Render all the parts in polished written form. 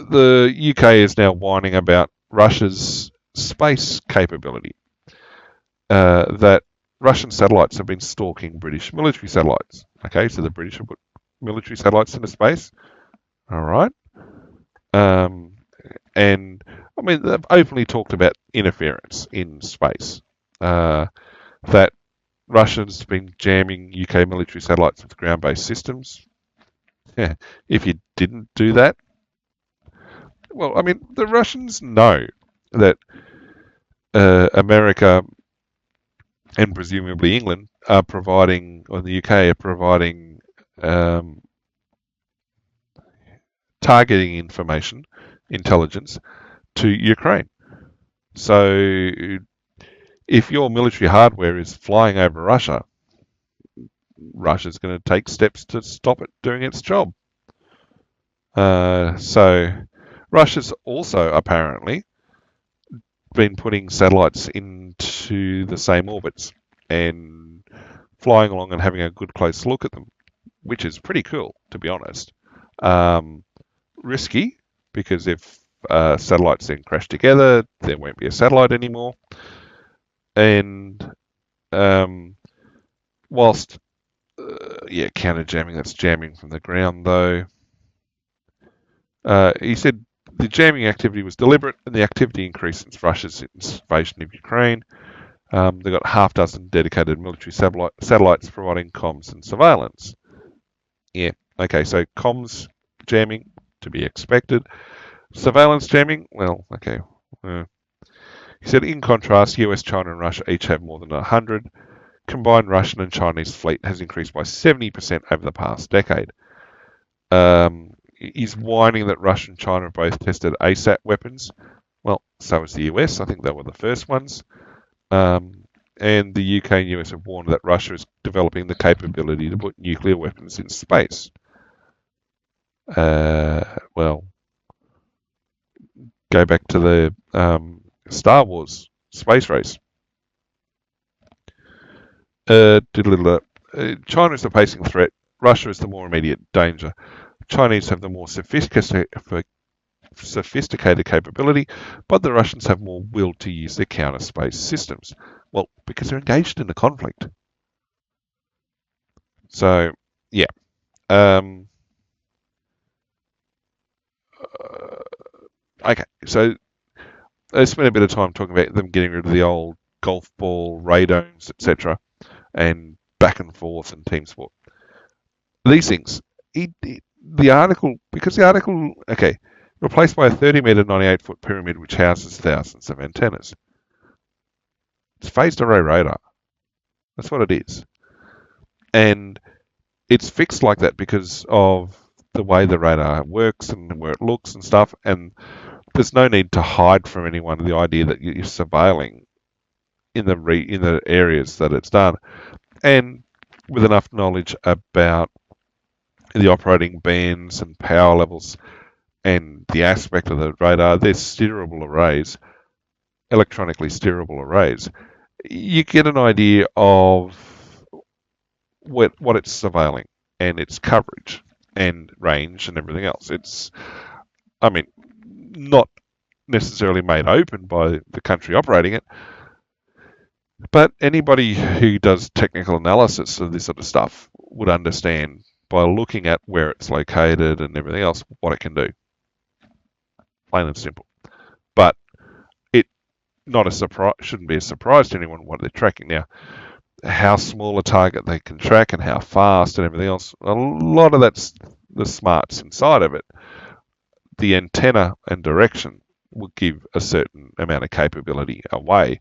the UK is now whining about Russia's space capability. That Russian satellites have been stalking British military satellites. Okay, so the British have put military satellites into space. All right. And I mean, they've openly talked about interference in space. That Russia's been jamming UK military satellites with ground-based systems. Yeah. If you didn't do that, well, I mean, the Russians know that America and presumably England are providing, or the UK are providing targeting information, intelligence to Ukraine. So if your military hardware is flying over Russia, Russia's going to take steps to stop it doing its job. So Russia's also apparently been putting satellites into the same orbits and flying along and having a good close look at them, which is pretty cool, to be honest. Risky, because if satellites then crash together, there won't be a satellite anymore. And whilst, counter jamming, that's jamming from the ground though. He said the jamming activity was deliberate and the activity increased since Russia's invasion of Ukraine. They've got half dozen dedicated military satellites providing comms and surveillance. Yeah, okay, so comms jamming, to be expected. Surveillance jamming, well, okay. He said, in contrast, US, China, and Russia each have more than 100. Combined Russian and Chinese fleet has increased by 70% over the past decade. He's whining that Russia and China have both tested ASAT weapons. Well, so has the US. I think they were the first ones. And the UK and US have warned that Russia is developing the capability to put nuclear weapons in space. Well, go back to the Star Wars space race. China is the pacing threat. Russia is the more immediate danger. Chinese have the more sophisticated capability, but the Russians have more will to use their counter-space systems. Well, because they're engaged in a conflict. So, yeah. Okay, so I spent a bit of time talking about them getting rid of the old golf ball, radomes, etc., and back and forth and team sport. These things, the article, okay, replaced by a 30-metre, 98-foot pyramid which houses thousands of antennas. It's phased array radar. That's what it is. And it's fixed like that because of the way the radar works and where it looks and stuff. And there's no need to hide from anyone the idea that you're surveilling in the areas that it's done. And with enough knowledge about the operating bands and power levels and the aspect of the radar, there's steerable arrays, electronically steerable arrays. You get an idea of what it's surveilling and its coverage and range and everything else. It's, I mean, not necessarily made open by the country operating it, but anybody who does technical analysis of this sort of stuff would understand by looking at where it's located and everything else what it can do. Plain and simple. But it shouldn't be a surprise to anyone what they're tracking now. How small a target they can track and how fast and everything else. A lot of that's the smarts inside of it. The antenna and direction will give a certain amount of capability away,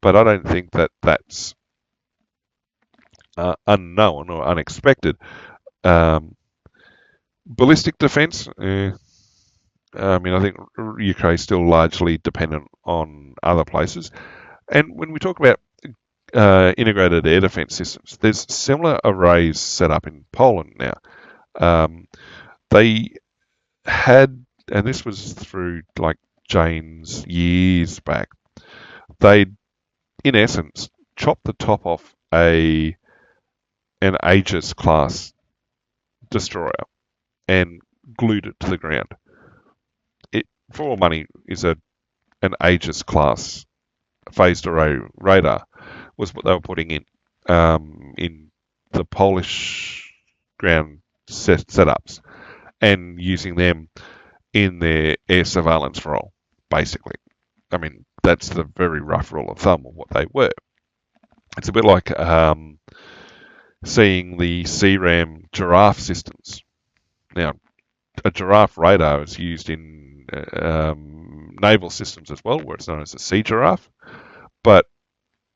but I don't think that that's unknown or unexpected. Ballistic defense, I mean, I think UK is still largely dependent on other places. And when we talk about integrated air defense systems, there's similar arrays set up in Poland now. They had, and this was through like Jane's years back, they, in essence, chopped the top off an Aegis class destroyer and glued it to the ground. for all money, is an Aegis class phased array radar, was what they were putting in the Polish ground setups and using them in their air surveillance role, basically. I mean, that's the very rough rule of thumb of what they were. It's a bit like seeing the CRAM giraffe systems. Now, a giraffe radar is used in naval systems as well, where it's known as a sea giraffe. But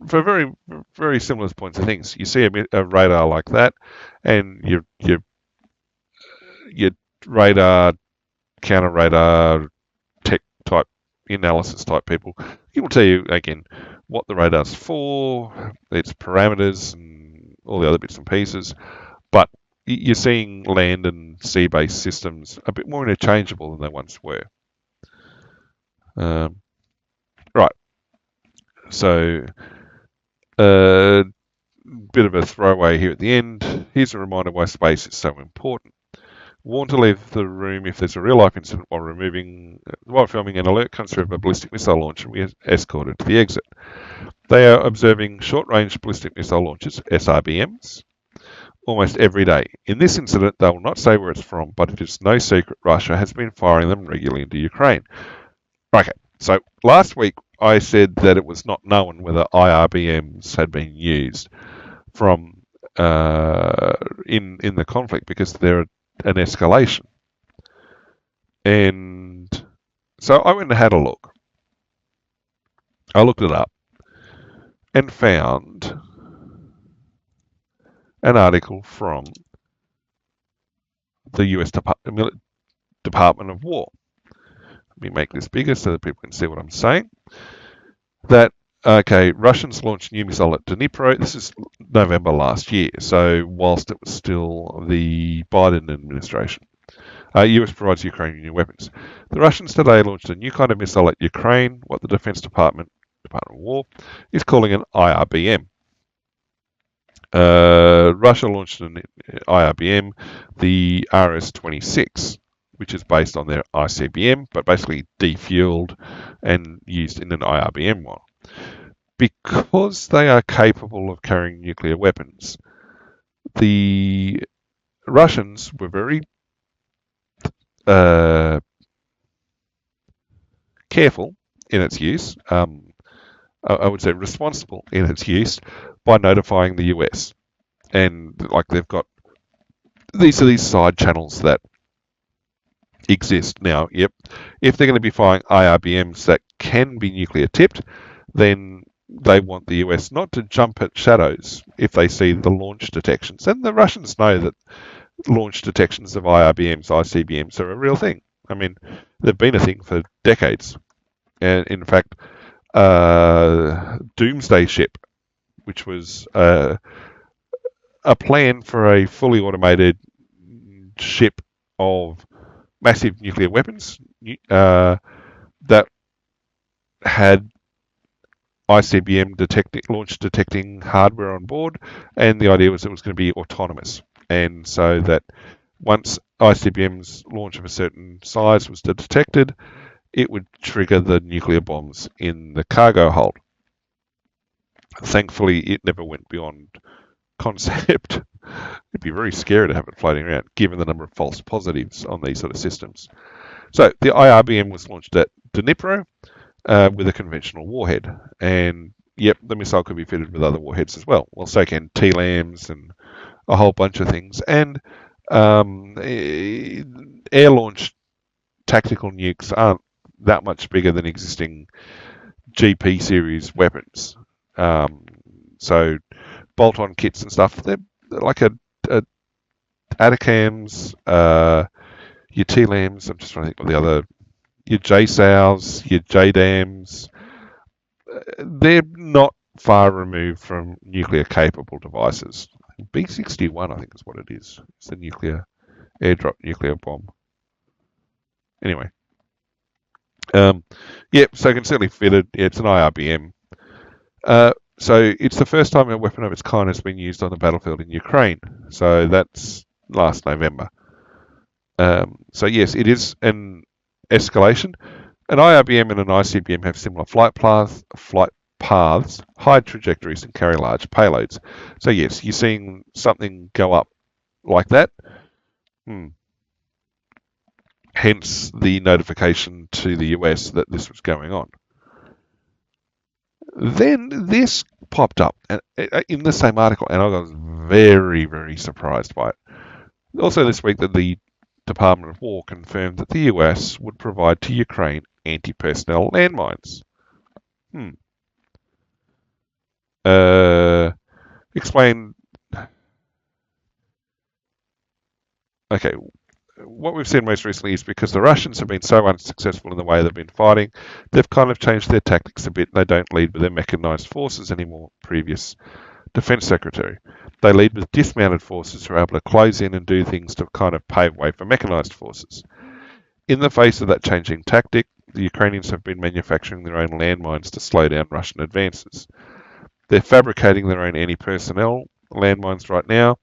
for very, very similar points of things, you see a radar like that, and your radar, counter radar, tech type analysis type people, he will tell you again what the radar's for, its parameters, and all the other bits and pieces. But you're seeing land and sea-based systems a bit more interchangeable than they once were. Right. So, a bit of a throwaway here at the end. Here's a reminder why space is so important. Warn to leave the room if there's a real-life incident while filming. An alert comes through of a ballistic missile launch and we are escorted to the exit. They are observing short-range ballistic missile launches, SRBMs, almost every day. In this incident, they will not say where it's from, but it is no secret Russia has been firing them regularly into Ukraine. Okay, so last week I said that it was not known whether IRBMs had been used from in the conflict because they're an escalation. And so I went and had a look. I looked it up and found an article from the US Department of War. Let me make this bigger so that people can see what I'm saying. Russians launched new missile at Dnipro. This is November last year, so whilst it was still the Biden administration. US provides Ukraine new weapons. The Russians today launched a new kind of missile at Ukraine, what the Defense Department of War, is calling an IRBM. Russia launched an IRBM, the RS-26, which is based on their ICBM, but basically defueled and used in an IRBM one. Because they are capable of carrying nuclear weapons, the Russians were very careful in its use, I would say responsible in its use, by notifying the US. And like they've got these side channels that exist now. Yep, if they're going to be firing IRBMs that can be nuclear tipped, then they want the US not to jump at shadows if they see the launch detections. And the Russians know that launch detections of IRBMs, ICBMs are a real thing. I mean, they've been a thing for decades. And in fact, Doomsday Ship, which was a plan for a fully automated ship of massive nuclear weapons that had ICBM launch detecting hardware on board, and the idea was it was going to be autonomous, and so that once ICBM's launch of a certain size was detected, it would trigger the nuclear bombs in the cargo hold. Thankfully, it never went beyond concept. It'd be very scary to have it floating around, given the number of false positives on these sort of systems. So the IRBM was launched at Dnipro with a conventional warhead, and yep, the missile could be fitted with other warheads as well. Well, so can TLAMs and a whole bunch of things, and air-launched tactical nukes aren't that much bigger than existing GP series weapons. So bolt-on kits and stuff, they're like a ATACMS, your TLAMs, I'm just trying to think of the other, your JSOWs, your JDAMs, they're not far removed from nuclear-capable devices. B-61, I think is what it is. It's the nuclear airdrop nuclear bomb. Anyway. So you can certainly fit it. Yeah, it's an IRBM. So it's the first time a weapon of its kind has been used on the battlefield in Ukraine. So that's last November. So yes, it is an escalation. An IRBM and an ICBM have similar flight paths, high trajectories, and carry large payloads. So yes, you're seeing something go up like that. Hence the notification to the US that this was going on. Then this popped up in the same article, and I was very, very surprised by it. Also this week that the Department of War confirmed that the US would provide to Ukraine anti-personnel landmines. Explain. Okay, what we've seen most recently is because the Russians have been so unsuccessful in the way they've been fighting, they've kind of changed their tactics a bit. They don't lead with their mechanized forces anymore. Previous defense secretary, they lead with dismounted forces who are able to close in and do things to kind of pave way for mechanized forces. In the face of that changing tactic, the Ukrainians have been manufacturing their own landmines to slow down Russian advances. They're fabricating their own anti-personnel landmines right now.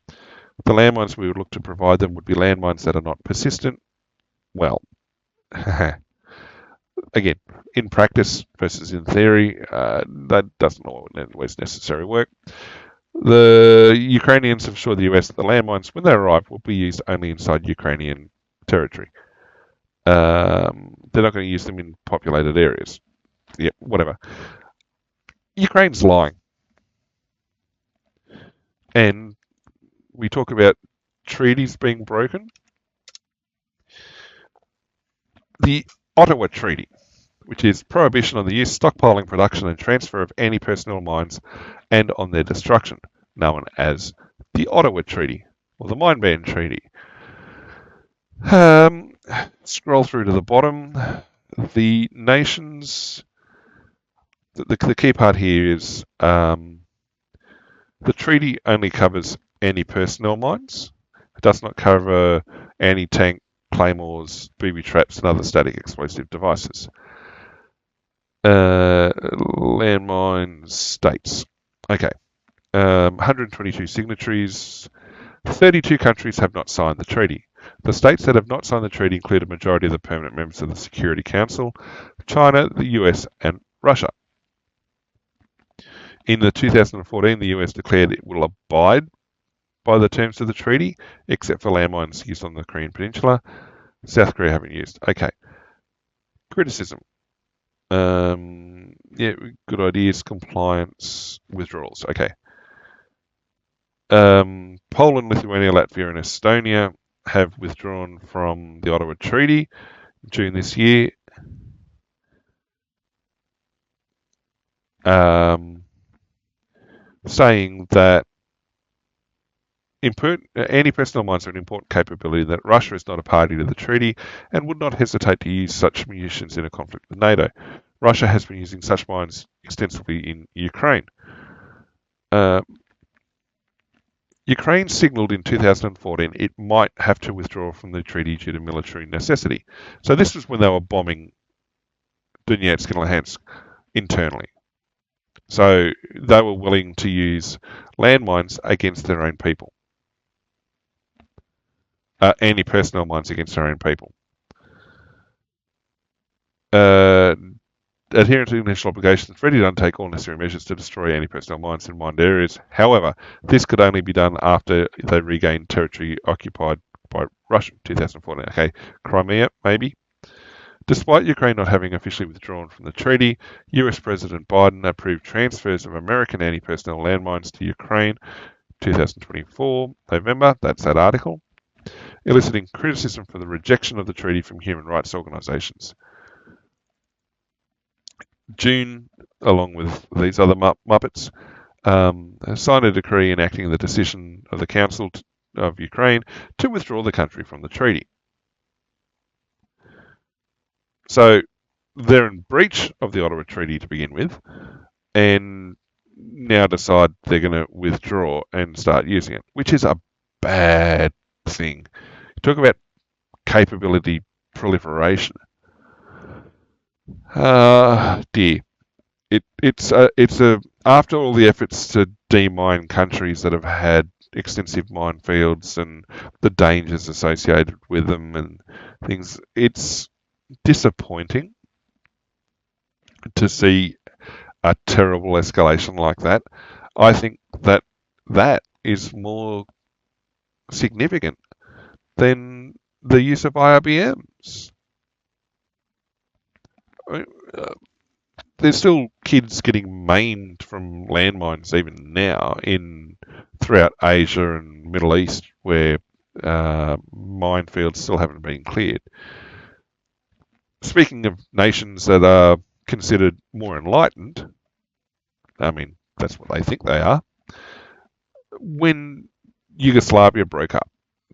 The landmines we would look to provide them would be landmines that are not persistent. Well, again, in practice versus in theory, that doesn't always necessarily work. The Ukrainians have assured the US that the landmines, when they arrive, will be used only inside Ukrainian territory. They're not going to use them in populated areas. Yep, whatever. Ukraine's lying. And we talk about treaties being broken. The Ottawa Treaty, which is prohibition on the use, stockpiling, production and transfer of anti-personnel mines and on their destruction, known as the Ottawa Treaty or the Mine Ban Treaty. Scroll through to the bottom. The nations... The key part here is the treaty only covers anti-personnel mines. It does not cover anti-tank, claymores, booby traps, and other static explosive devices. Landmines states. Okay. 122 signatories. 32 countries have not signed the treaty. The states that have not signed the treaty include a majority of the permanent members of the Security Council, China, the US, and Russia. In the 2014, the US declared it will abide by the terms of the treaty, except for landmines used on the Korean Peninsula. South Korea haven't used. Okay. Criticism. Yeah, good ideas, compliance, withdrawals. Okay. Poland, Lithuania, Latvia, and Estonia have withdrawn from the Ottawa Treaty in June this year. Saying that anti-personnel mines are an important capability, that Russia is not a party to the treaty and would not hesitate to use such munitions in a conflict with NATO. Russia has been using such mines extensively in Ukraine. Ukraine signalled in 2014 it might have to withdraw from the treaty due to military necessity. So this was when they were bombing Donetsk and Luhansk internally. So they were willing to use landmines against their own people. Anti-personnel mines against their own people. Adherent to international obligations, ready to undertake all necessary measures to destroy anti-personnel mines in mined areas. However, this could only be done after they regained territory occupied by Russia in 2014. Okay, Crimea, maybe. Despite Ukraine not having officially withdrawn from the treaty, US President Biden approved transfers of American anti-personnel landmines to Ukraine 2024, November. That's that article. Eliciting criticism for the rejection of the treaty from human rights organisations. June, along with these other Muppets, signed a decree enacting the decision of the Council of Ukraine to withdraw the country from the treaty. So they're in breach of the Ottawa Treaty to begin with, and now decide they're going to withdraw and start using it, which is a bad thing. Talk about capability proliferation. Dear. It's after all the efforts to demine countries that have had extensive minefields and the dangers associated with them and things, it's disappointing to see a terrible escalation like that. I think that that is more significant than the use of IRBMs. There's still kids getting maimed from landmines even now in throughout Asia and Middle East, where minefields still haven't been cleared. Speaking of nations that are considered more enlightened, I mean that's what they think they are. When Yugoslavia broke up,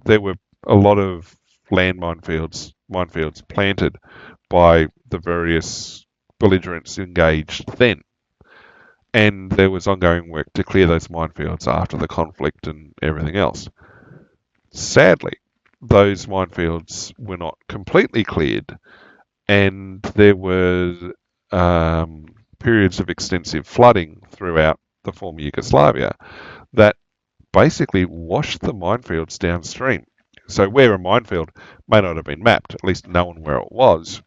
there were a lot of minefields planted by the various belligerents engaged then. And there was ongoing work to clear those minefields after the conflict and everything else. Sadly, those minefields were not completely cleared, and there were periods of extensive flooding throughout the former Yugoslavia that basically washed the minefields downstream. So where a minefield may not have been mapped, at least known where it was,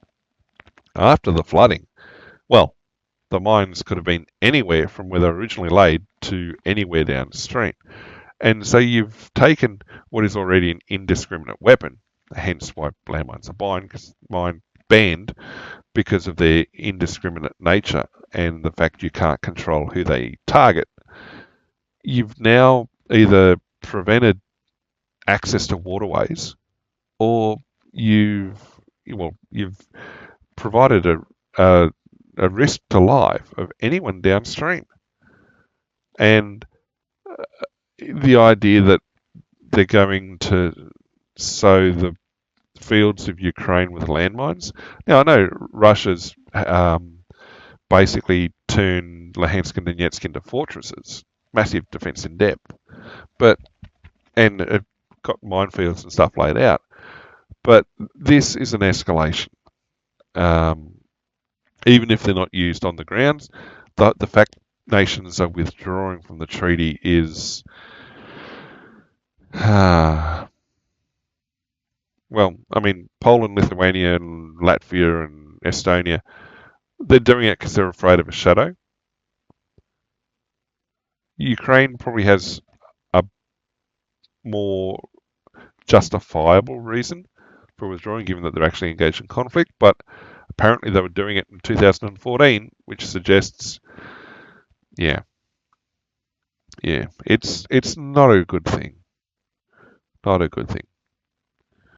after the flooding, well, the mines could have been anywhere from where they were originally laid to anywhere downstream. And so you've taken what is already an indiscriminate weapon, hence why landmines are banned because of their indiscriminate nature and the fact you can't control who they target. You've now either prevented access to waterways or you've provided a risk to life of anyone downstream. And the idea that they're going to sow the fields of Ukraine with landmines. Now, I know Russia's basically turned Luhansk and Donetsk into fortresses, massive defense in depth, and have got minefields and stuff laid out. But this is an escalation. Even if they're not used on the ground, the fact nations are withdrawing from the treaty is, well, I mean, Poland, Lithuania, and Latvia and Estonia, they're doing it because they're afraid of a shadow. Ukraine probably has a more justifiable reason for withdrawing, given that they're actually engaged in conflict, but apparently they were doing it in 2014, which suggests, yeah, it's not a good thing. Not a good thing.